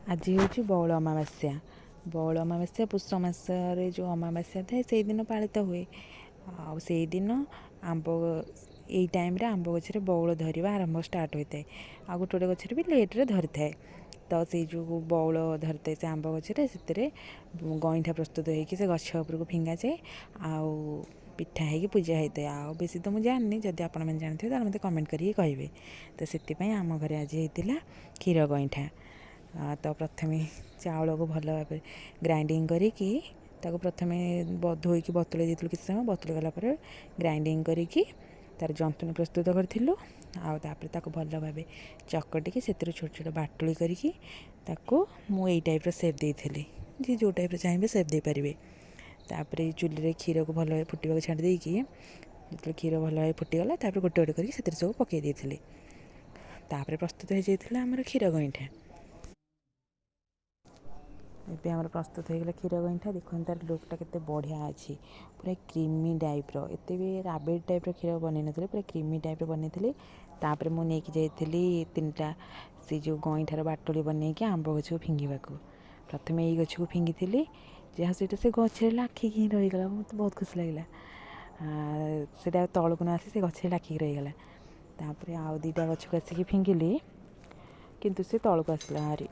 आज हूँ बौल अमावास्या। बौल अमावास्या पुष मासरे जो अमावास्या थाए से दिन पालित हुए। दिन आंब यही टाइम आंब गचर बौल धरवा आरंभ स्टार्ट होता है। आ गोटे गोटे गचर भी लेट्रे धरी थाए। तो से जो बौल धरते से आंब गचर से गईठा प्रस्तुत होगी से गछ उपरको फिंगा जाए आउ पिठा है पूजा होता है। आ बेसी तो मुझे जाननी जदि आप जानते हो मत कमेंट करेंगे कहे। तो से आम घर आज होता क्षीर गईठा। तो प्रथम चाउल को भल भाव ग्राइंडिंग करी प्रथम धोईकी बतुले देती किसी समय बतुले गलापर ग्राइंडिंग करी तार जंतुणी प्रस्तुत करूँ। आउे भल भाव चकटिकी से छोट छोट बाटुली करी मुझे टाइप्र सेप देती जी जो टाइप चाहिए सेप दे पारे। तापर चूल्हे क्षीर को भल भाव फुटा छाड़ देकी जो क्षीर भल भाव फुटीगला गोटे गोटे कर सब पकई देती। प्रस्तुत हो जाता आमर क्षीर गईठा। ଏବେ ଆମର ପ୍ରସ୍ତୁତ ହୋଇଗଲା କ୍ଷୀର ଗଇଁଠା। ଦେଖନ୍ତୁ ତାର ଲୁକ୍ଟା କେତେ ବଢ଼ିଆ ଅଛି, ପୁରା କ୍ରିମି ଟାଇପ୍ର। ଏତେ ବି ରାବିଡ଼ ଟାଇପ୍ର କ୍ଷୀର ବନେଇ ନଥିଲି, ପୁରା କ୍ରିମି ଟାଇପ୍ର ବନେଇଥିଲି। ତାପରେ ମୁଁ ନେଇକି ଯାଇଥିଲି 3ଟା ସେ ଯେଉଁ ଗଇଁଠାର ବାଟୁଳି ବନେଇକି ଆମ୍ବ ଗଛକୁ ଫିଙ୍ଗିବାକୁ। ପ୍ରଥମେ ଏଇ ଗଛକୁ ଫିଙ୍ଗିଥିଲି, ଯାହା ସେଇଟା ସେ ଗଛରେ ଲାଖିକି ହିଁ ରହିଗଲା। ମୋତେ ବହୁତ ଖୁସି ଲାଗିଲା। ସେଇଟା ତଳକୁ ନ ଆସି ସେ ଗଛରେ ଲାଖିକି ରହିଗଲା। ତାପରେ ଆଉ 2ଟା ଗଛକୁ ଆସିକି ଫିଙ୍ଗିଲି, କିନ୍ତୁ ସେ ତଳକୁ ଆସିଲା ହାରି।